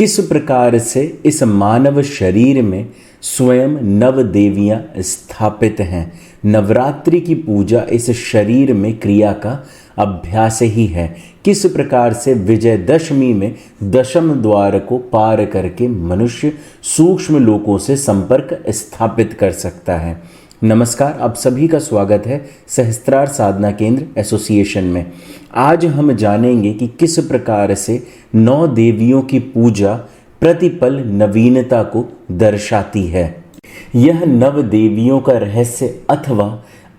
किस प्रकार से इस मानव शरीर में स्वयं नव देवियां स्थापित हैं। नवरात्रि की पूजा इस शरीर में क्रिया का अभ्यास ही है। किस प्रकार से विजयदशमी में दशम द्वार को पार करके मनुष्य सूक्ष्म लोकों से संपर्क स्थापित कर सकता है। नमस्कार, आप सभी का स्वागत है सहस्त्रार साधना केंद्र एसोसिएशन में। आज हम जानेंगे कि किस प्रकार से 9 देवियों की पूजा प्रतिपल नवीनता को दर्शाती है। यह 9 देवियों का रहस्य अथवा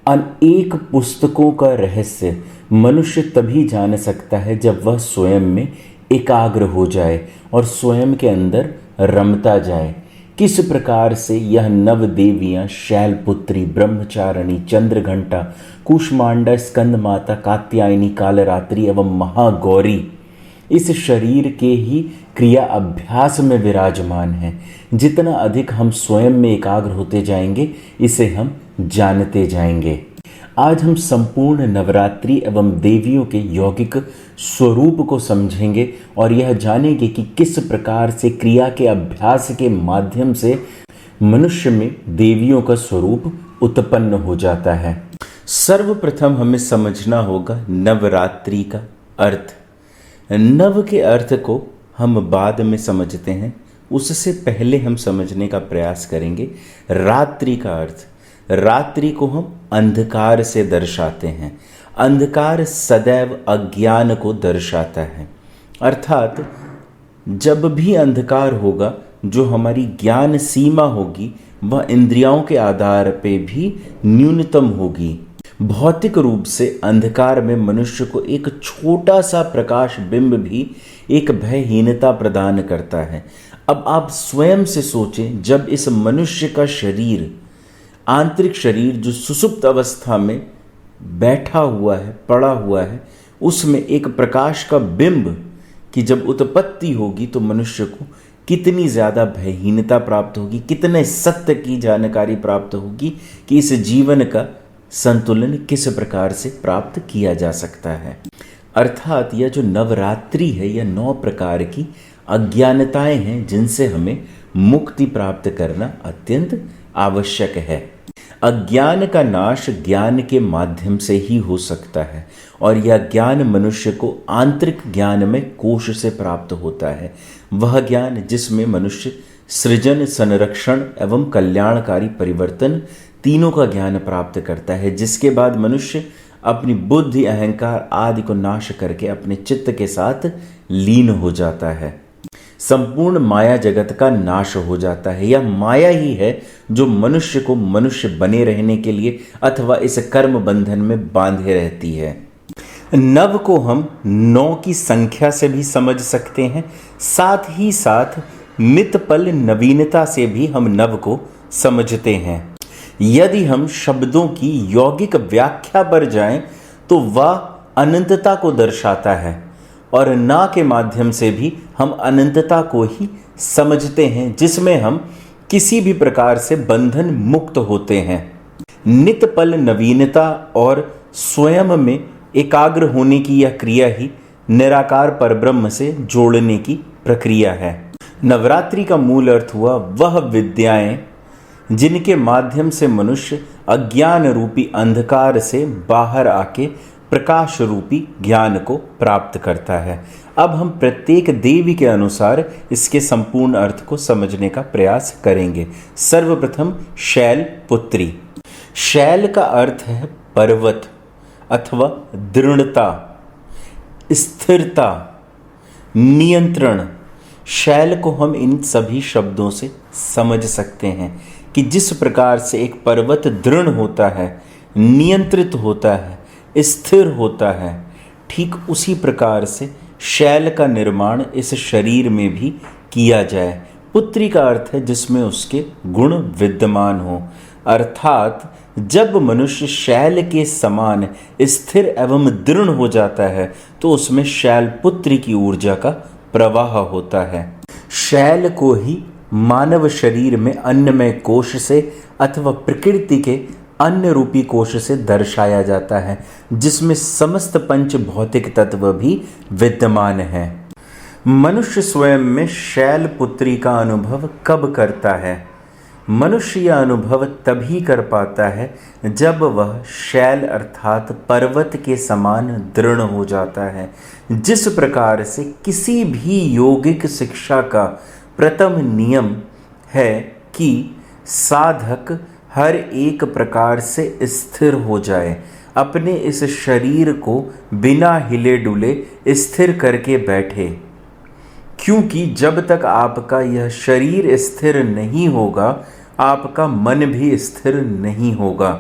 अनेक पुस्तकों का रहस्य मनुष्य तभी जान सकता है जब वह स्वयं में एकाग्र हो जाए और स्वयं के अंदर रमता जाए। किस प्रकार से यह 9 देवियां शैलपुत्री, ब्रह्मचारिणी, चंद्रघंटा, कुष्मांडा, स्कंदमाता, कात्यायनी, कालरात्रि एवं महागौरी इस शरीर के ही क्रिया अभ्यास में विराजमान है। जितना अधिक हम स्वयं में एकाग्र होते जाएंगे, इसे हम जानते जाएंगे। आज हम संपूर्ण नवरात्रि एवं देवियों के यौगिक स्वरूप को समझेंगे और यह जानेंगे कि किस प्रकार से क्रिया के अभ्यास के माध्यम से मनुष्य में देवियों का स्वरूप उत्पन्न हो जाता है। सर्वप्रथम हमें समझना होगा नवरात्रि का अर्थ। नव के अर्थ को हम बाद में समझते हैं, उससे पहले हम समझने का प्रयास करेंगे रात्रि का अर्थ। रात्रि को हम अंधकार से दर्शाते हैं। अंधकार सदैव अज्ञान को दर्शाता है, अर्थात जब भी अंधकार होगा, जो हमारी ज्ञान सीमा होगी वह इंद्रियों के आधार पे भी न्यूनतम होगी। भौतिक रूप से अंधकार में मनुष्य को एक छोटा सा प्रकाश बिंब भी एक भयहीनता प्रदान करता है। अब आप स्वयं से सोचें, जब इस मनुष्य का शरीर, आंतरिक शरीर जो सुषुप्त अवस्था में बैठा हुआ है, पड़ा हुआ है, उसमें एक प्रकाश का बिंब की जब उत्पत्ति होगी तो मनुष्य को कितनी ज़्यादा भयहीनता प्राप्त होगी, कितने सत्य की जानकारी प्राप्त होगी कि इस जीवन का संतुलन किस प्रकार से प्राप्त किया जा सकता है। अर्थात यह जो नवरात्रि है, यह 9 प्रकार की अज्ञानताएं हैं जिनसे हमें मुक्ति प्राप्त करना अत्यंत आवश्यक है। अज्ञान का नाश ज्ञान के माध्यम से ही हो सकता है और यह ज्ञान मनुष्य को आंतरिक ज्ञान में कोश से प्राप्त होता है। वह ज्ञान जिसमें मनुष्य सृजन, संरक्षण एवं कल्याणकारी परिवर्तन तीनों का ज्ञान प्राप्त करता है, जिसके बाद मनुष्य अपनी बुद्धि, अहंकार आदि को नाश करके अपने चित्त के साथ लीन हो जाता है। संपूर्ण माया जगत का नाश हो जाता है। यह माया ही है जो मनुष्य को मनुष्य बने रहने के लिए अथवा इस कर्म बंधन में बांधे रहती है। नव को हम 9 की संख्या से भी समझ सकते हैं, साथ ही साथ नित पल नवीनता से भी हम नव को समझते हैं। यदि हम शब्दों की यौगिक व्याख्या पर जाएं तो वह अनंतता को दर्शाता है और ना के माध्यम से भी हम अनंतता को ही समझते हैं, जिसमें हम किसी भी प्रकार से बंधन मुक्त होते हैं। नित पल नवीनता और स्वयं में एकाग्र होने की यह क्रिया ही निराकार परब्रह्म से जोड़ने की प्रक्रिया है। नवरात्रि का मूल अर्थ हुआ वह विद्याएं जिनके माध्यम से मनुष्य अज्ञान रूपी अंधकार से बाहर आके प्रकाश रूपी ज्ञान को प्राप्त करता है। अब हम प्रत्येक देवी के अनुसार इसके संपूर्ण अर्थ को समझने का प्रयास करेंगे। सर्वप्रथम शैलपुत्री। शैल का अर्थ है पर्वत अथवा दृढ़ता, स्थिरता, नियंत्रण। शैल को हम इन सभी शब्दों से समझ सकते हैं कि जिस प्रकार से एक पर्वत दृढ़ होता है, नियंत्रित होता है, स्थिर होता है, ठीक उसी प्रकार से शैल का निर्माण इस शरीर में भी किया जाए। पुत्री का अर्थ है जिसमें उसके गुण विद्यमान हो, अर्थात जब मनुष्य शैल के समान स्थिर एवं दृढ़ हो जाता है तो उसमें शैलपुत्री की ऊर्जा का प्रवाह होता है। शैल को ही मानव शरीर में अन्नमय कोश से अथवा प्रकृति के अन्य रूपी कोश से दर्शाया जाता है, जिसमें समस्त पंच भौतिक तत्व भी विद्यमान हैं। मनुष्य स्वयं में शैल पुत्री का अनुभव कब करता है? मनुष्य यह अनुभव तभी कर पाता है जब वह शैल अर्थात पर्वत के समान दृढ़ हो जाता है। जिस प्रकार से किसी भी योगिक शिक्षा का प्रथम नियम है कि साधक हर एक प्रकार से स्थिर हो जाए, अपने इस शरीर को बिना हिले डुले स्थिर करके बैठे, क्योंकि जब तक आपका यह शरीर स्थिर नहीं होगा आपका मन भी स्थिर नहीं होगा।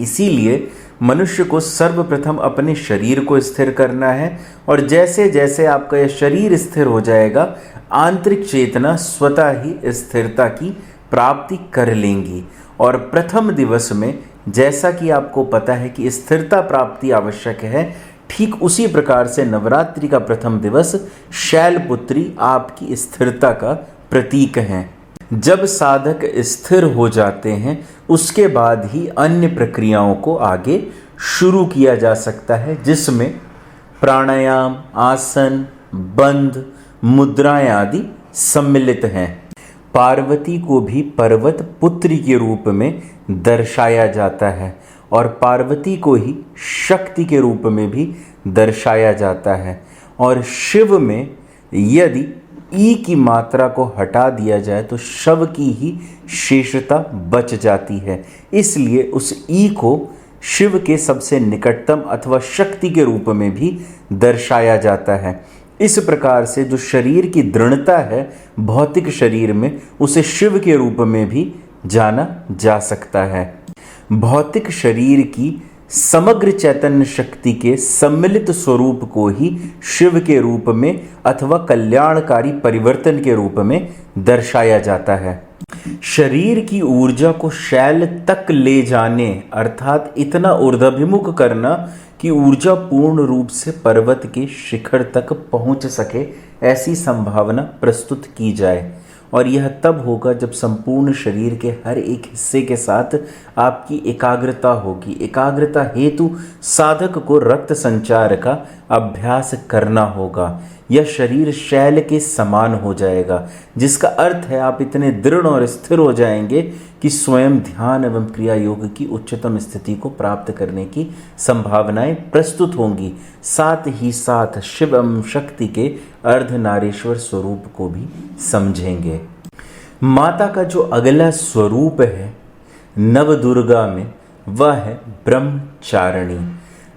इसीलिए मनुष्य को सर्वप्रथम अपने शरीर को स्थिर करना है, और जैसे जैसे आपका यह शरीर स्थिर हो जाएगा आंतरिक चेतना स्वतः ही स्थिरता की प्राप्ति कर लेंगी। और प्रथम दिवस में जैसा कि आपको पता है कि स्थिरता प्राप्ति आवश्यक है, ठीक उसी प्रकार से नवरात्रि का प्रथम दिवस शैलपुत्री आपकी स्थिरता का प्रतीक है। जब साधक स्थिर हो जाते हैं उसके बाद ही अन्य प्रक्रियाओं को आगे शुरू किया जा सकता है, जिसमें प्राणायाम, आसन, बंध, मुद्राएं आदि सम्मिलित हैं। पार्वती को भी पर्वत पुत्री के रूप में दर्शाया जाता है और पार्वती को ही शक्ति के रूप में भी दर्शाया जाता है। और शिव में यदि ई की मात्रा को हटा दिया जाए तो शव की ही शेषता बच जाती है, इसलिए उस ई को शिव के सबसे निकटतम अथवा शक्ति के रूप में भी दर्शाया जाता है। इस प्रकार से जो शरीर की दृढ़ता है भौतिक शरीर में, उसे शिव के रूप में भी जाना जा सकता है। भौतिक शरीर की समग्र चैतन्य शक्ति के सम्मिलित स्वरूप को ही शिव के रूप में अथवा कल्याणकारी परिवर्तन के रूप में दर्शाया जाता है। शरीर की ऊर्जा को शैल तक ले जाने अर्थात इतना ऊर्ध्वाभिमुख करना कि ऊर्जा पूर्ण रूप से पर्वत के शिखर तक पहुंच सके, ऐसी संभावना प्रस्तुत की जाए। और यह तब होगा जब संपूर्ण शरीर के हर एक हिस्से के साथ आपकी एकाग्रता होगी। एकाग्रता हेतु साधक को रक्त संचार का अभ्यास करना होगा। यह शरीर शैल के समान हो जाएगा, जिसका अर्थ है आप इतने दृढ़ और स्थिर हो जाएंगे कि स्वयं ध्यान एवं क्रिया योग की उच्चतम स्थिति को प्राप्त करने की संभावनाएं प्रस्तुत होंगी। साथ ही साथ शिव एवं शक्ति के अर्धनारीश्वर स्वरूप को भी समझेंगे। माता का जो अगला स्वरूप है नवदुर्गा में, वह है ब्रह्मचारिणी।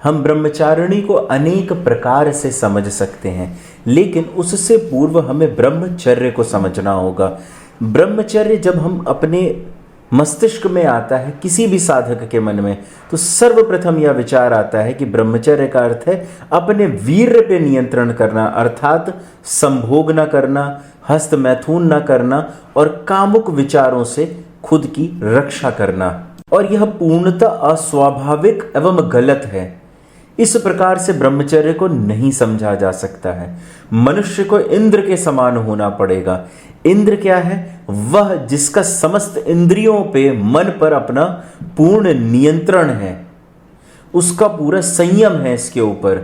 हम ब्रह्मचारिणी को अनेक प्रकार से समझ सकते हैं, लेकिन उससे पूर्व हमें ब्रह्मचर्य को समझना होगा। ब्रह्मचर्य जब हम अपने मस्तिष्क में आता है किसी भी साधक के मन में, तो सर्वप्रथम यह विचार आता है कि ब्रह्मचर्य का अर्थ है अपने वीर्य पे नियंत्रण करना, अर्थात संभोग न करना, हस्त मैथुन न करना और कामुक विचारों से खुद की रक्षा करना। और यह पूर्णतः अस्वाभाविक एवं गलत है। इस प्रकार से ब्रह्मचर्य को नहीं समझा जा सकता है। मनुष्य को इंद्र के समान होना पड़ेगा। इंद्र क्या है? वह जिसका समस्त इंद्रियों पे, मन पर अपना पूर्ण नियंत्रण है, उसका पूरा संयम है इसके ऊपर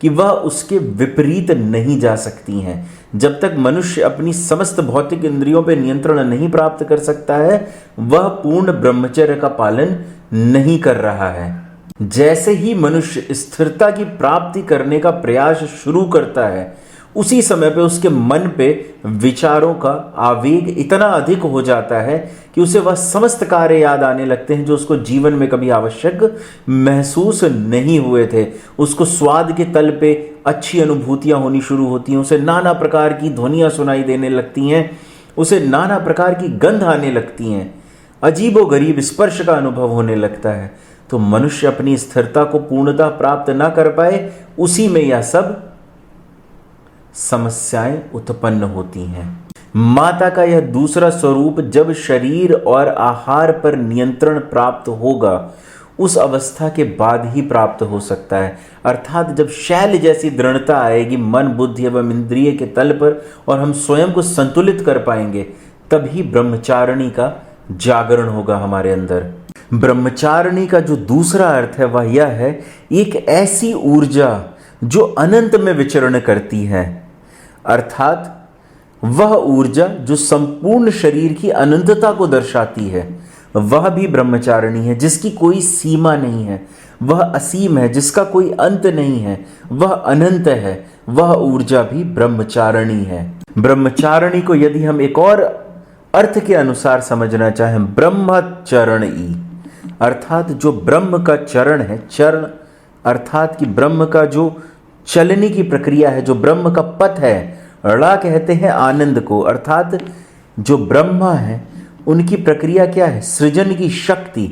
कि वह उसके विपरीत नहीं जा सकती हैं। जब तक मनुष्य अपनी समस्त भौतिक इंद्रियों पे नियंत्रण नहीं प्राप्त कर सकता है, वह पूर्ण ब्रह्मचर्य का पालन नहीं कर रहा है। जैसे ही मनुष्य स्थिरता की प्राप्ति करने का प्रयास शुरू करता है, उसी समय पे उसके मन पे विचारों का आवेग इतना अधिक हो जाता है कि उसे वह समस्त कार्य याद आने लगते हैं जो उसको जीवन में कभी आवश्यक महसूस नहीं हुए थे। उसको स्वाद के तल पे अच्छी अनुभूतियां होनी शुरू होती हैं, उसे नाना प्रकार की ध्वनियां सुनाई देने लगती हैं, उसे नाना प्रकार की गंध आने लगती हैं, अजीबोगरीब स्पर्श का अनुभव होने लगता है। तो मनुष्य अपनी स्थिरता को पूर्णतः प्राप्त ना कर पाए, उसी में यह सब समस्याएं उत्पन्न होती हैं। माता का यह दूसरा स्वरूप जब शरीर और आहार पर नियंत्रण प्राप्त होगा, उस अवस्था के बाद ही प्राप्त हो सकता है। अर्थात जब शैल जैसी दृढ़ता आएगी मन, बुद्धि एवं इंद्रिय के तल पर और हम स्वयं को संतुलित कर पाएंगे, तभी ब्रह्मचारिणी का जागरण होगा हमारे अंदर। ब्रह्मचारिणी का जो दूसरा अर्थ है वह यह है, एक ऐसी ऊर्जा जो अनंत में विचरण करती है। अर्थात वह ऊर्जा जो संपूर्ण शरीर की अनंतता को दर्शाती है, वह भी ब्रह्मचारिणी है, जिसकी कोई सीमा नहीं है। वह असीम है, जिसका कोई अंत नहीं है, वह अनंत है। वह ऊर्जा भी ब्रह्मचारिणी है। ब्रह्मचारिणी को यदि हम एक और अर्थ के अनुसार समझना चाहें, ब्रह्मचरणी अर्थात जो ब्रह्म का चरण है, चरण अर्थात कि ब्रह्म का जो चलने की प्रक्रिया है, जो ब्रह्म का पथ है। ड़ा कहते हैं आनंद को, अर्थात जो ब्रह्मा है उनकी प्रक्रिया क्या है? सृजन की शक्ति,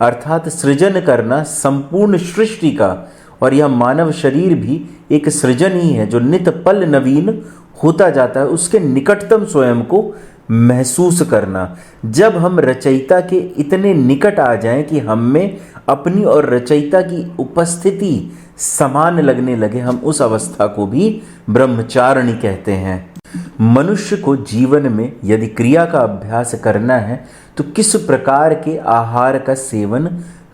अर्थात सृजन करना संपूर्ण सृष्टि का। और यह मानव शरीर भी एक सृजन ही है जो नित पल नवीन होता जाता है। उसके निकटतम स्वयं को महसूस करना। जब हम रचयिता के इतने निकट आ जाएं कि हम में अपनी और रचयिता की उपस्थिति समान लगने लगे, हम उस अवस्था को भी ब्रह्मचारिणी कहते हैं। मनुष्य को जीवन में यदि क्रिया का अभ्यास करना है तो किस प्रकार के आहार का सेवन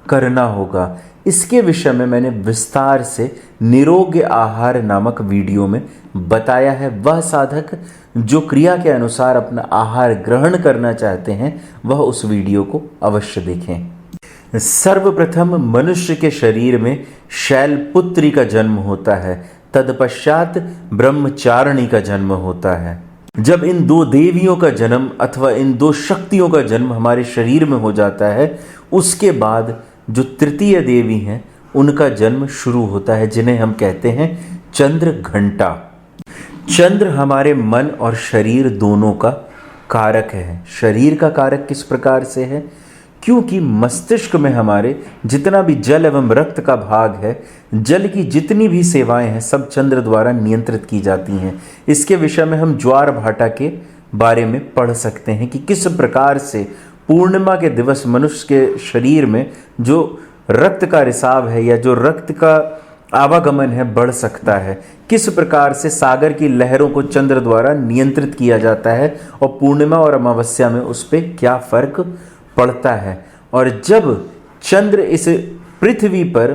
करना होगा, इसके विषय में मैंने विस्तार से निरोग्य आहार नामक वीडियो में बताया है। वह साधक जो क्रिया के अनुसार अपना आहार ग्रहण करना चाहते हैं वह उस वीडियो को अवश्य देखें। सर्वप्रथम मनुष्य के शरीर में शैलपुत्री का जन्म होता है, तत्पश्चात ब्रह्मचारिणी का जन्म होता है। जब इन दो देवियों का जन्म अथवा इन दो शक्तियों का जन्म हमारे शरीर में हो जाता है, उसके बाद जो तृतीय देवी हैं उनका जन्म शुरू होता है, जिन्हें हम कहते हैं चंद्र घंटा। चंद्र हमारे मन और शरीर दोनों का कारक है। शरीर का कारक किस प्रकार से है? क्योंकि मस्तिष्क में हमारे जितना भी जल एवं रक्त का भाग है, जल की जितनी भी सेवाएं हैं सब चंद्र द्वारा नियंत्रित की जाती हैं। इसके विषय में हम ज्वार भाटा के बारे में पढ़ सकते हैं कि किस प्रकार से पूर्णिमा के दिवस मनुष्य के शरीर में जो रक्त का रिसाव है या जो रक्त का आवागमन है बढ़ सकता है। किस प्रकार से सागर की लहरों को चंद्र द्वारा नियंत्रित किया जाता है और पूर्णिमा और अमावस्या में उस पर क्या फर्क पड़ता है। और जब चंद्र इस पृथ्वी पर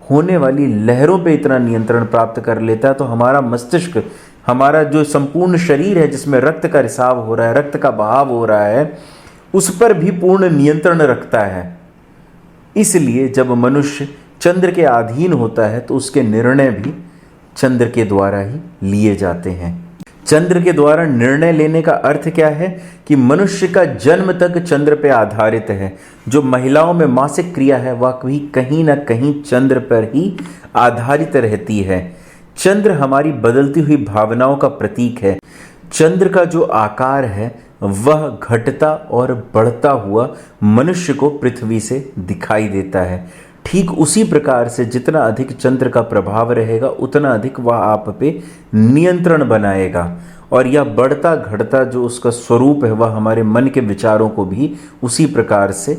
होने वाली लहरों पे इतना नियंत्रण प्राप्त कर लेता है तो हमारा मस्तिष्क, हमारा जो संपूर्ण शरीर है जिसमें रक्त का रिसाव हो रहा है, रक्त का बहाव हो रहा है, उस पर भी पूर्ण नियंत्रण रखता है। इसलिए जब मनुष्य चंद्र के अधीन होता है तो उसके निर्णय भी चंद्र के द्वारा ही लिए जाते हैं। चंद्र के द्वारा निर्णय लेने का अर्थ क्या है कि मनुष्य का जन्म तक चंद्र पे आधारित है। जो महिलाओं में मासिक क्रिया है वह भी कहीं ना कहीं चंद्र पर ही आधारित रहती है। चंद्र हमारी बदलती हुई भावनाओं का प्रतीक है। चंद्र का जो आकार है वह घटता और बढ़ता हुआ मनुष्य को पृथ्वी से दिखाई देता है। ठीक उसी प्रकार से जितना अधिक चंद्र का प्रभाव रहेगा उतना अधिक वह आप पे नियंत्रण बनाएगा। और यह बढ़ता घटता जो उसका स्वरूप है वह हमारे मन के विचारों को भी उसी प्रकार से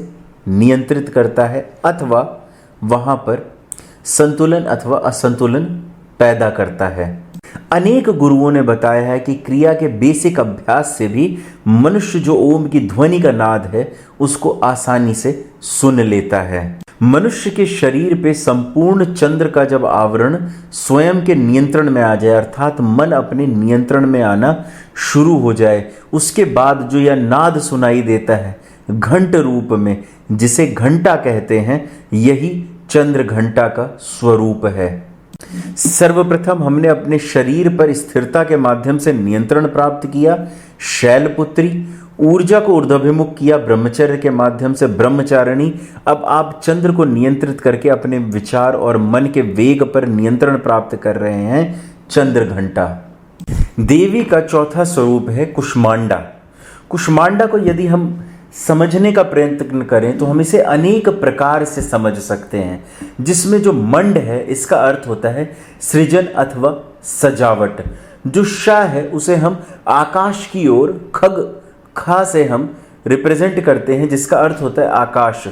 नियंत्रित करता है अथवा वहाँ पर संतुलन अथवा असंतुलन पैदा करता है। अनेक गुरुओं ने बताया है कि क्रिया के बेसिक अभ्यास से भी मनुष्य जो ओम की ध्वनि का नाद है उसको आसानी से सुन लेता है। मनुष्य के शरीर पे संपूर्ण चंद्र का जब आवरण स्वयं के नियंत्रण में आ जाए, अर्थात मन अपने नियंत्रण में आना शुरू हो जाए, उसके बाद जो यह नाद सुनाई देता है घंट रूप में, जिसे घंटा कहते हैं, यही चंद्र घंटा का स्वरूप है। सर्वप्रथम हमने अपने शरीर पर स्थिरता के माध्यम से नियंत्रण प्राप्त किया, शैलपुत्री। ऊर्जा को ऊर्ध्वाभिमुख किया ब्रह्मचर्य के माध्यम से, ब्रह्मचारिणी। अब आप चंद्र को नियंत्रित करके अपने विचार और मन के वेग पर नियंत्रण प्राप्त कर रहे हैं, चंद्र घंटा। देवी का चौथा स्वरूप है कुष्मांडा। कुष्मांडा को यदि हम समझने का प्रयत्न करें तो हम इसे अनेक प्रकार से समझ सकते हैं, जिसमें जो मंड है इसका अर्थ होता है सृजन अथवा सजावट। जो शाह है उसे हम आकाश की ओर, खा से हम रिप्रेजेंट करते हैं जिसका अर्थ होता है आकाश।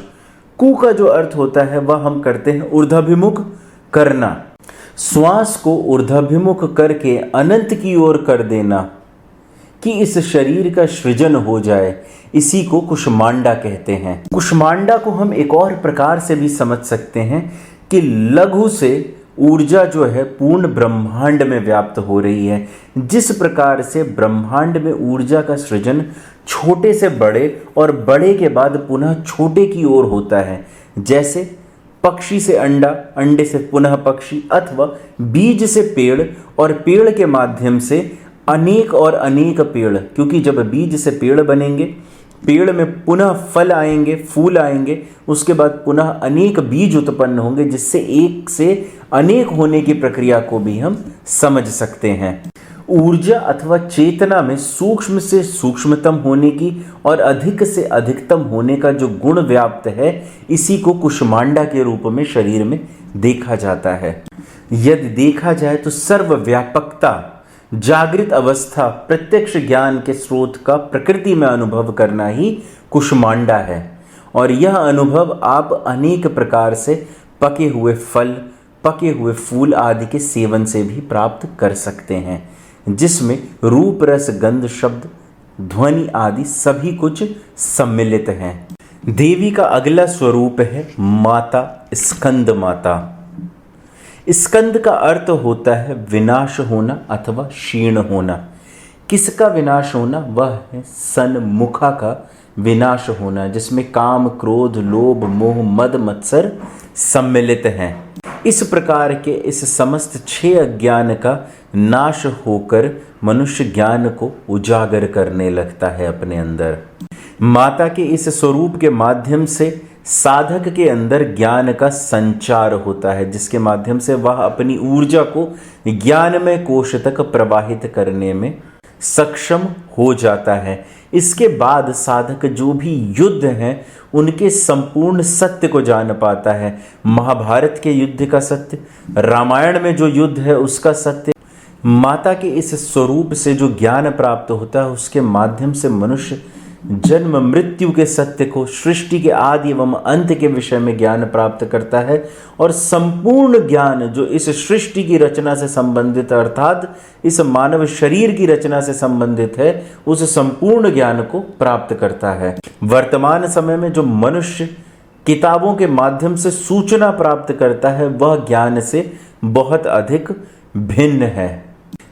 कु का जो अर्थ होता है वह हम करते हैं ऊर्ध्वाभिमुख करना। श्वास को ऊर्ध्वाभिमुख करके अनंत की ओर कर देना कि इस शरीर का सृजन हो जाए, इसी को कुष्मांडा कहते हैं। कुष्मांडा को हम एक और प्रकार से भी समझ सकते हैं कि लघु से ऊर्जा जो है पूर्ण ब्रह्मांड में व्याप्त हो रही है। जिस प्रकार से ब्रह्मांड में ऊर्जा का सृजन छोटे से बड़े और बड़े के बाद पुनः छोटे की ओर होता है, जैसे पक्षी से अंडा, अंडे से पुनः पक्षी, अथवा बीज से पेड़ और पेड़ के माध्यम से अनेक और अनेक पेड़, क्योंकि जब बीज से पेड़ बनेंगे, पेड़ में पुनः फल आएंगे, फूल आएंगे, उसके बाद पुनः अनेक बीज उत्पन्न होंगे, जिससे एक से अनेक होने की प्रक्रिया को भी हम समझ सकते हैं। ऊर्जा अथवा चेतना में सूक्ष्म से सूक्ष्मतम होने की और अधिक से अधिकतम होने का जो गुण व्याप्त है, इसी को कुष्मांडा के रूप में शरीर में देखा जाता है। यदि देखा जाए तो सर्वव्यापकता, जागृत अवस्था, प्रत्यक्ष ज्ञान के स्रोत का प्रकृति में अनुभव करना ही कुष्मांडा है। और यह अनुभव आप अनेक प्रकार से पके हुए फल, पके हुए फूल आदि के सेवन से भी प्राप्त कर सकते हैं, जिसमें रूप, रस, गंध, शब्द, ध्वनि आदि सभी कुछ सम्मिलित हैं। देवी का अगला स्वरूप है माता, स्कंद माता। स्कंद का अर्थ होता है विनाश होना अथवा क्षीण होना। किसका विनाश होना? वह है सन्मुखा का विनाश होना, जिसमें काम, क्रोध, लोभ, मोह, मद, मत्सर सम्मिलित हैं। इस प्रकार के इस समस्त 6 अज्ञान का नाश होकर मनुष्य ज्ञान को उजागर करने लगता है अपने अंदर। माता के इस स्वरूप के माध्यम से साधक के अंदर ज्ञान का संचार होता है, जिसके माध्यम से वह अपनी ऊर्जा को ज्ञानमय कोश तक प्रवाहित करने में सक्षम हो जाता है। इसके बाद साधक जो भी युद्ध हैं उनके संपूर्ण सत्य को जान पाता है। महाभारत के युद्ध का सत्य, रामायण में जो युद्ध है उसका सत्य। माता के इस स्वरूप से जो ज्ञान प्राप्त होता है, उसके माध्यम से मनुष्य जन्म मृत्यु के सत्य को, सृष्टि के आदि एवं अंत के विषय में ज्ञान प्राप्त करता है। और संपूर्ण ज्ञान जो इस सृष्टि की रचना से संबंधित, अर्थात इस मानव शरीर की रचना से संबंधित है, उस संपूर्ण ज्ञान को प्राप्त करता है। वर्तमान समय में जो मनुष्य किताबों के माध्यम से सूचना प्राप्त करता है, वह ज्ञान से बहुत अधिक भिन्न है।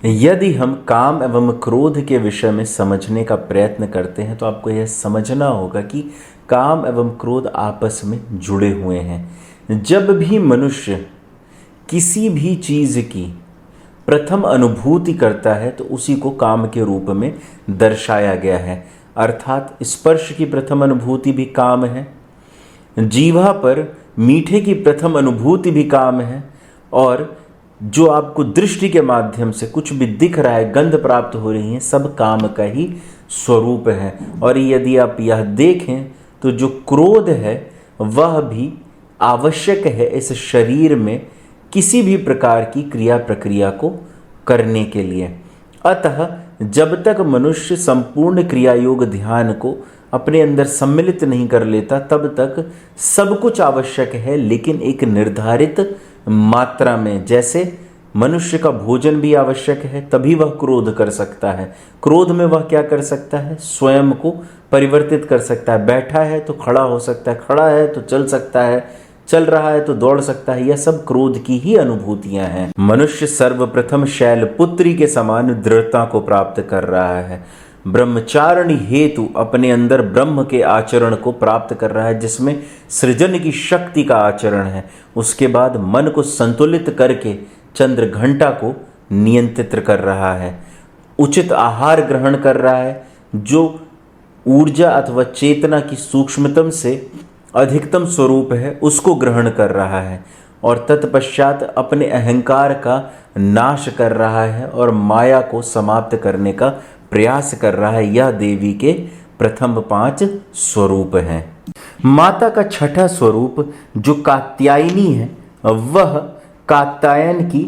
यदि हम काम एवं क्रोध के विषय में समझने का प्रयत्न करते हैं, तो आपको यह समझना होगा कि काम एवं क्रोध आपस में जुड़े हुए हैं। जब भी मनुष्य किसी भी चीज़ की प्रथम अनुभूति करता है, तो उसी को काम के रूप में दर्शाया गया है। अर्थात स्पर्श की प्रथम अनुभूति भी काम है, जीवा पर मीठे की प्रथम अनुभूति भी काम है, और जो आपको दृष्टि के माध्यम से कुछ भी दिख रहा है, गंध प्राप्त हो रही है, सब काम का ही स्वरूप है। और यदि आप यह देखें तो जो क्रोध है वह भी आवश्यक है इस शरीर में किसी भी प्रकार की क्रिया प्रक्रिया को करने के लिए। अतः जब तक मनुष्य संपूर्ण क्रिया योग ध्यान को अपने अंदर सम्मिलित नहीं कर लेता, तब तक सब कुछ आवश्यक है, लेकिन एक निर्धारित मात्रा में। जैसे मनुष्य का भोजन भी आवश्यक है, तभी वह क्रोध कर सकता है। क्रोध में वह क्या कर सकता है? स्वयं को परिवर्तित कर सकता है। बैठा है तो खड़ा हो सकता है, खड़ा है तो चल सकता है, चल रहा है तो दौड़ सकता है। यह सब क्रोध की ही अनुभूतियां हैं। मनुष्य सर्वप्रथम शैलपुत्री के समान दृढ़ता को प्राप्त कर रहा है। ब्रह्मचारिणी हेतु अपने अंदर ब्रह्म के आचरण को प्राप्त कर रहा है, जिसमें सृजन की शक्ति का आचरण है। उसके बाद मन को संतुलित करके चंद्र घंटा को नियंत्रित कर रहा है। उचित आहार ग्रहण कर रहा है, जो ऊर्जा अथवा चेतना की सूक्ष्मतम से अधिकतम स्वरूप है, उसको ग्रहण कर रहा है। और तत्पश्चात अपने अहंकार का नाश कर रहा है और माया को समाप्त करने का प्रयास कर रहा है। यह देवी के प्रथम 5 स्वरूप हैं। माता का छठा स्वरूप जो कात्यायनी है, वह कात्यायन की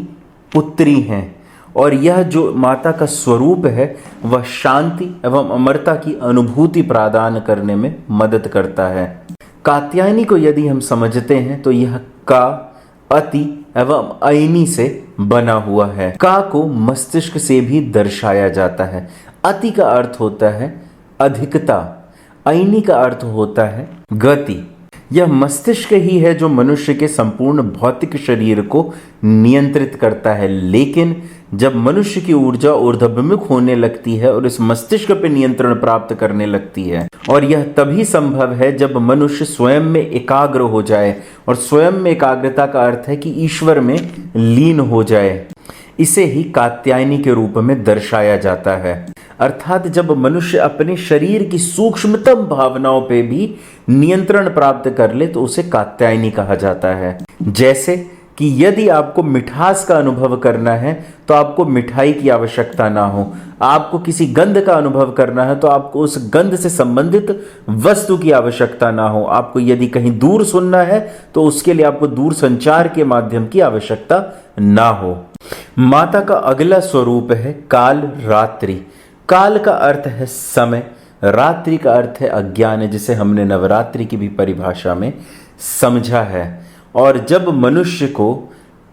पुत्री हैं। और यह जो माता का स्वरूप है, वह शांति एवं अमरता की अनुभूति प्रदान करने में मदद करता है। कात्यायनी को यदि हम समझते हैं तो यह का, अति एवं अयनी से बना हुआ है। का को मस्तिष्क से भी दर्शाया जाता है। अति का अर्थ होता है अधिकता, अयनी का अर्थ होता है गति। यह मस्तिष्क ही है जो मनुष्य के संपूर्ण भौतिक शरीर को नियंत्रित करता है, लेकिन जब मनुष्य की ऊर्जा ऊर्ध्वमुख होने लगती है और इस मस्तिष्क पर नियंत्रण प्राप्त करने लगती है, और यह तभी संभव है जब मनुष्य स्वयं में एकाग्र हो जाए, और स्वयं में एकाग्रता का अर्थ है कि ईश्वर में लीन हो जाए। इसे ही कात्यायनी के रूप में दर्शाया जाता है, अर्थात जब मनुष्य अपने शरीर की सूक्ष्मतम भावनाओं पे भी नियंत्रण प्राप्त कर ले तो उसे कात्यायनी कहा जाता है। जैसे कि यदि आपको मिठास का अनुभव करना है तो आपको मिठाई की आवश्यकता ना हो, आपको किसी गंध का अनुभव करना है तो आपको उस गंध से संबंधित वस्तु की आवश्यकता ना हो, आपको यदि कहीं दूर सुनना है तो उसके लिए आपको दूर संचार के माध्यम की आवश्यकता ना हो। माता का अगला स्वरूप है काल रात्रि। काल का अर्थ है समय, रात्रि का अर्थ है अज्ञान, जिसे हमने नवरात्रि की भी परिभाषा में समझा है। और जब मनुष्य को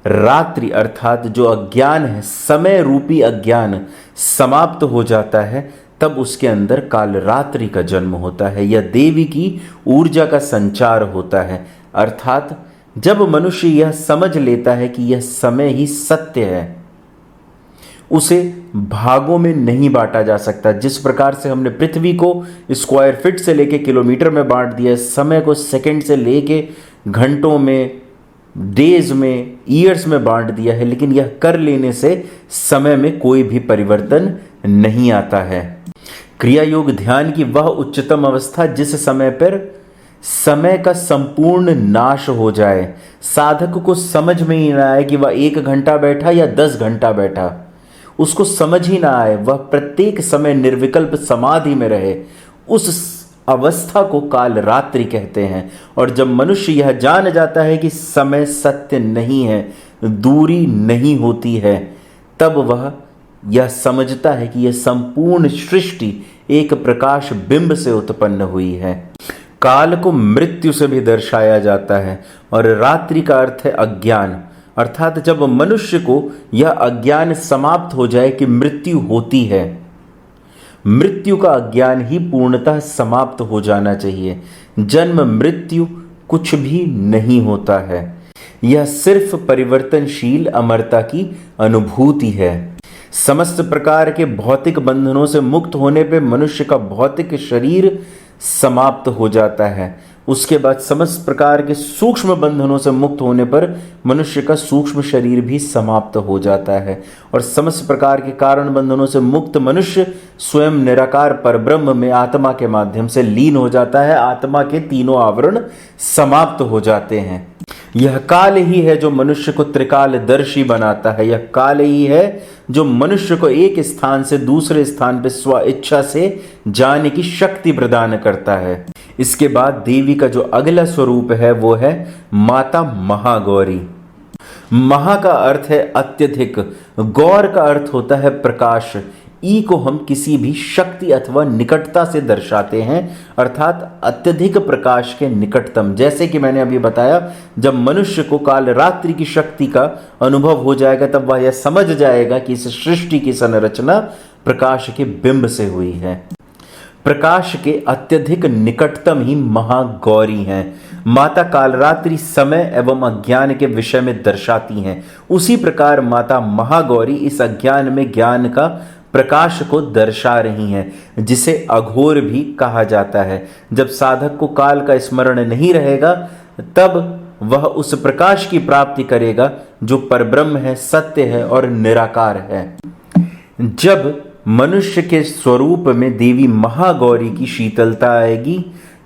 रात्रि अर्थात जो अज्ञान है, समय रूपी अज्ञान समाप्त हो जाता है, तब उसके अंदर काल रात्रि का जन्म होता है। यह देवी की ऊर्जा का संचार होता है, अर्थात जब मनुष्य यह समझ लेता है कि यह समय ही सत्य है, उसे भागों में नहीं बांटा जा सकता। जिस प्रकार से हमने पृथ्वी को स्क्वायर फीट से लेके किलोमीटर में बांट दिया, समय को सेकंड से लेके घंटों में, डेज में, ईयर्स में बांट दिया है, लेकिन यह कर लेने से समय में कोई भी परिवर्तन नहीं आता है। क्रिया योग ध्यान की वह उच्चतम अवस्था जिस समय पर समय का संपूर्ण नाश हो जाए, साधक को समझ में ही ना आए कि वह 1 घंटा बैठा या 10 घंटा बैठा, उसको समझ ही ना आए, वह प्रत्येक समय निर्विकल्प समाधि में रहे, उस अवस्था को काल रात्रि कहते हैं। और जब मनुष्य यह जान जाता है कि समय सत्य नहीं है, दूरी नहीं होती है, तब वह यह समझता है कि यह संपूर्ण सृष्टि एक प्रकाश बिंब से उत्पन्न हुई है। काल को मृत्यु से भी दर्शाया जाता है, और रात्रि का अर्थ है अज्ञान, अर्थात जब मनुष्य को यह अज्ञान समाप्त हो जाए कि मृत्यु होती है, मृत्यु का अज्ञान ही पूर्णतः समाप्त हो जाना चाहिए। जन्म मृत्यु कुछ भी नहीं होता है, यह सिर्फ परिवर्तनशील अमरता की अनुभूति है। समस्त प्रकार के भौतिक बंधनों से मुक्त होने पे मनुष्य का भौतिक शरीर समाप्त हो जाता है। उसके बाद समस्त प्रकार के सूक्ष्म बंधनों से मुक्त होने पर मनुष्य का सूक्ष्म शरीर भी समाप्त हो जाता है, और समस्त प्रकार के कारण बंधनों से मुक्त मनुष्य स्वयं निराकार परब्रह्म में आत्मा के माध्यम से लीन हो जाता है। आत्मा के तीनों आवरण समाप्त हो जाते हैं। यह काल ही है जो मनुष्य को त्रिकालदर्शी बनाता है। यह काल ही है जो मनुष्य को एक स्थान से दूसरे स्थान पर स्व इच्छा से जाने की शक्ति प्रदान करता है। इसके बाद देवी का जो अगला स्वरूप है वो है माता महागौरी। महा का अर्थ है अत्यधिक, गौर का अर्थ होता है प्रकाश। ई को हम किसी भी शक्ति अथवा निकटता से दर्शाते हैं, अर्थात अत्यधिक प्रकाश के निकटतम। जैसे कि मैंने अभी बताया, जब मनुष्य को काल रात्रि की शक्ति का अनुभव हो जाएगा तब वह यह समझ जाएगा कि इस सृष्टि की संरचना प्रकाश के बिंब से हुई है। प्रकाश के अत्यधिक निकटतम ही महागौरी हैं। माता कालरात्रि समय एवं अज्ञान के विषय में दर्शाती हैं। उसी प्रकार माता महागौरी इस अज्ञान में ज्ञान का प्रकाश को दर्शा रही हैं, जिसे अघोर भी कहा जाता है। जब साधक को काल का स्मरण नहीं रहेगा तब वह उस प्रकाश की प्राप्ति करेगा जो परब्रह्म है, सत्य है और निराकार है। जब मनुष्य के स्वरूप में देवी महागौरी की शीतलता आएगी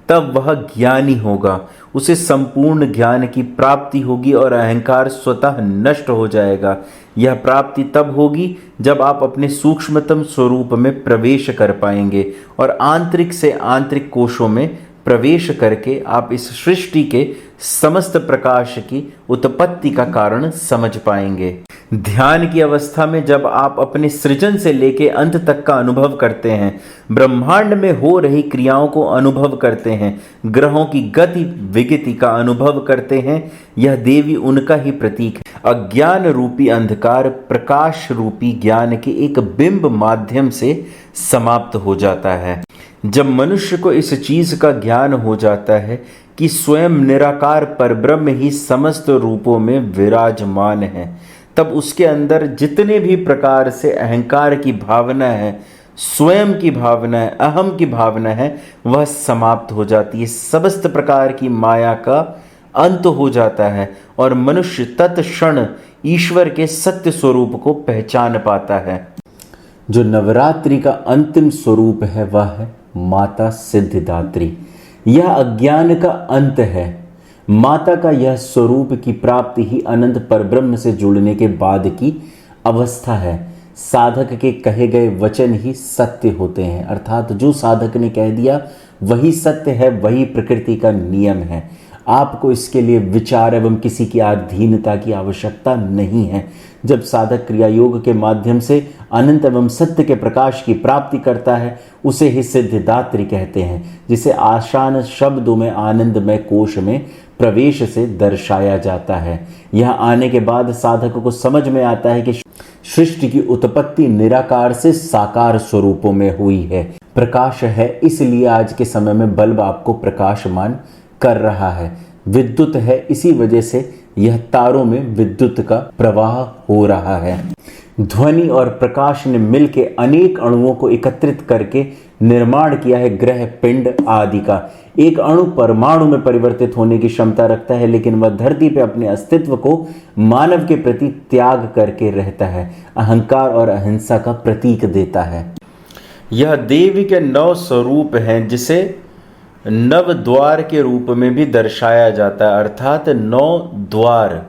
तब वह ज्ञानी होगा, उसे संपूर्ण ज्ञान की प्राप्ति होगी और अहंकार स्वतः नष्ट हो जाएगा। यह प्राप्ति तब होगी जब आप अपने सूक्ष्मतम स्वरूप में प्रवेश कर पाएंगे और आंतरिक से आंतरिक कोशों में प्रवेश करके आप इस सृष्टि के समस्त प्रकाश की उत्पत्ति का कारण समझ पाएंगे। ध्यान की अवस्था में जब आप अपने सृजन से लेके अंत तक का अनुभव करते हैं, ब्रह्मांड में हो रही क्रियाओं को अनुभव करते हैं, ग्रहों की गति विगति का अनुभव करते हैं, यह देवी उनका ही प्रतीक है। अज्ञान रूपी अंधकार प्रकाश रूपी ज्ञान के एक बिंब माध्यम से समाप्त हो जाता है। जब मनुष्य को इस चीज का ज्ञान हो जाता है कि स्वयं निराकार परब्रह्म ही समस्त रूपों में विराजमान है, तब उसके अंदर जितने भी प्रकार से अहंकार की भावना है, स्वयं की भावना है, अहम की भावना है, वह समाप्त हो जाती है। समस्त प्रकार की माया का अंत हो जाता है और मनुष्य तत्क्षण ईश्वर के सत्य स्वरूप को पहचान पाता है। जो नवरात्रि का अंतिम स्वरूप है वह है माता सिद्धिदात्री। यह अज्ञान का अंत है। माता का यह स्वरूप की प्राप्ति ही अनंत परब्रह्म से जुड़ने के बाद की अवस्था है। साधक के कहे गए वचन ही सत्य होते हैं, अर्थात जो साधक ने कह दिया वही सत्य है, वही प्रकृति का नियम है। आपको इसके लिए विचार एवं किसी की अधीनता की आवश्यकता नहीं है। जब साधक क्रिया योग के माध्यम से अनंत एवं सत्य के प्रकाश की प्राप्ति करता है उसे ही सिद्धिदात्री कहते हैं, जिसे आसान शब्दों में आनंदमय कोश में प्रवेश से दर्शाया जाता है। यह आने के बाद साधक को समझ में आता है कि सृष्टि की उत्पत्ति निराकार से साकार स्वरूपों में हुई है। प्रकाश है, इसलिए आज के समय में बल्ब आपको प्रकाशमान कर रहा है। विद्युत है, इसी वजह से यह तारों में विद्युत का प्रवाह हो रहा है। ध्वनि और प्रकाश ने मिलकर अनेक अणुओं को एकत्रित करके निर्माण किया है ग्रह, पिंड आदि का। एक अणु परमाणु में परिवर्तित होने की क्षमता रखता है, लेकिन वह धरती पर अपने अस्तित्व को मानव के प्रति त्याग करके रहता है, अहंकार और अहिंसा का प्रतीक देता है। यह देवी के 9 स्वरूप हैं, जिसे नव द्वार के रूप में भी दर्शाया जाता है, अर्थात 9 द्वार,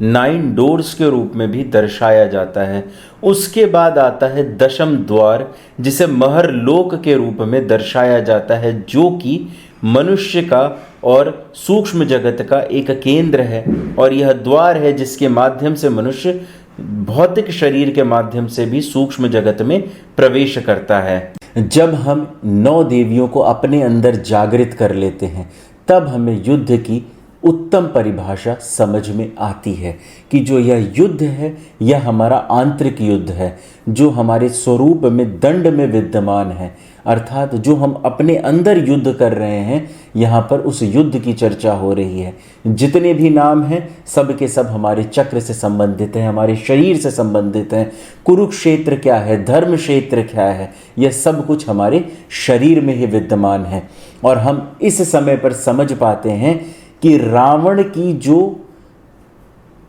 9 डोर्स के रूप में भी दर्शाया जाता है। उसके बाद आता है 10वां द्वार, जिसे महर लोक के रूप में दर्शाया जाता है, जो कि मनुष्य का और सूक्ष्म जगत का एक केंद्र है। और यह द्वार है जिसके माध्यम से मनुष्य भौतिक शरीर के माध्यम से भी सूक्ष्म जगत में प्रवेश करता है। जब हम 9 देवियों को अपने अंदर जागृत कर लेते हैं तब हमें युद्ध की उत्तम परिभाषा समझ में आती है कि जो यह युद्ध है यह हमारा आंतरिक युद्ध है, जो हमारे स्वरूप में दंड में विद्यमान है, अर्थात जो हम अपने अंदर युद्ध कर रहे हैं, यहाँ पर उस युद्ध की चर्चा हो रही है। जितने भी नाम हैं सब के सब हमारे चक्र से संबंधित हैं, हमारे शरीर से संबंधित हैं। कुरुक्षेत्र क्या है, धर्म क्षेत्र क्या है, यह सब कुछ हमारे शरीर में ही विद्यमान है। और हम इस समय पर समझ पाते हैं कि रावण की जो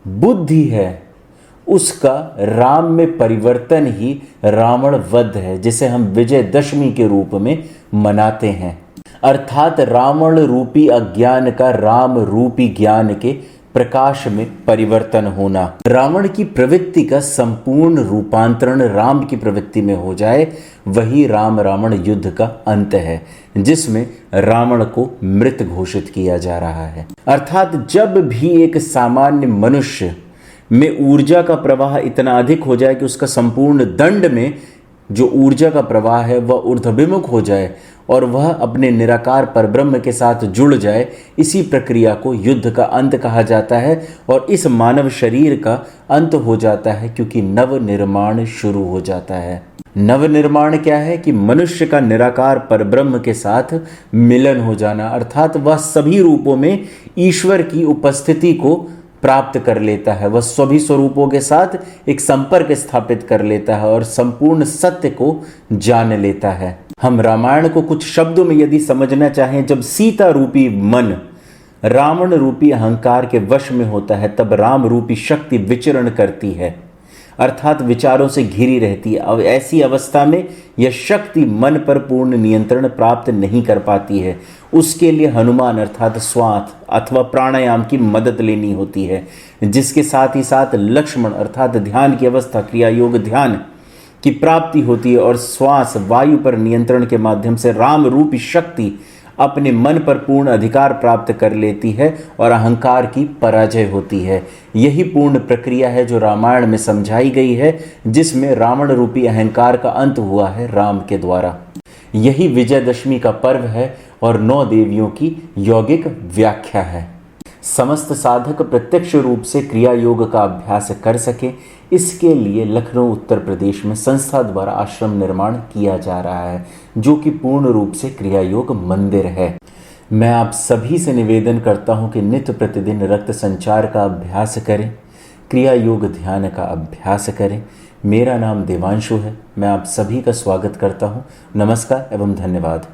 बुद्धि है उसका राम में परिवर्तन ही रावण वध है, जिसे हम विजयदशमी के रूप में मनाते हैं, अर्थात रावण रूपी अज्ञान का राम रूपी ज्ञान के प्रकाश में परिवर्तन होना। रावण की प्रवृत्ति का संपूर्ण रूपांतरण राम की प्रवृत्ति में हो जाए, वही राम रावण युद्ध का अंत है, जिसमें रावण को मृत घोषित किया जा रहा है। अर्थात जब भी एक सामान्य मनुष्य में ऊर्जा का प्रवाह इतना अधिक हो जाए कि उसका संपूर्ण दंड में जो ऊर्जा का प्रवाह है वह ऊर्ध्वभिमुख हो जाए और वह अपने निराकार परब्रह्म के साथ जुड़ जाए, इसी प्रक्रिया को युद्ध का अंत कहा जाता है। और इस मानव शरीर का अंत हो जाता है क्योंकि नव निर्माण शुरू हो जाता है। नव निर्माण क्या है कि मनुष्य का निराकार परब्रह्म के साथ मिलन हो जाना, अर्थात वह सभी रूपों में ईश्वर की उपस्थिति को प्राप्त कर लेता है, वह सभी स्वरूपों के साथ एक संपर्क स्थापित कर लेता है और संपूर्ण सत्य को जान लेता है। हम रामायण को कुछ शब्दों में यदि समझना चाहें, जब सीता रूपी मन रावण रूपी अहंकार के वश में होता है तब राम रूपी शक्ति विचरण करती है, अर्थात विचारों से घिरी रहती है। अब ऐसी अवस्था में यह शक्ति मन पर पूर्ण नियंत्रण प्राप्त नहीं कर पाती है। उसके लिए हनुमान अर्थात श्वास अथवा प्राणायाम की मदद लेनी होती है, जिसके साथ ही साथ लक्ष्मण अर्थात ध्यान की अवस्था क्रिया योग ध्यान की प्राप्ति होती है और श्वास वायु पर नियंत्रण के माध्यम से राम रूपी शक्ति अपने मन पर पूर्ण अधिकार प्राप्त कर लेती है और अहंकार की पराजय होती है। यही पूर्ण प्रक्रिया है जो रामायण में समझाई गई है, जिसमें रावण रूपी अहंकार का अंत हुआ है राम के द्वारा। यही विजयदशमी का पर्व है और 9 देवियों की यौगिक व्याख्या है। समस्त साधक प्रत्यक्ष रूप से क्रिया योग का अभ्यास कर सके, इसके लिए लखनऊ उत्तर प्रदेश में संस्था द्वारा आश्रम निर्माण किया जा रहा है, जो कि पूर्ण रूप से क्रिया योग मंदिर है। मैं आप सभी से निवेदन करता हूं कि नित्य प्रतिदिन रक्त संचार का अभ्यास करें, क्रिया योग ध्यान का अभ्यास करें। मेरा नाम देवांशु है। मैं आप सभी का स्वागत करता हूं। नमस्कार एवं धन्यवाद।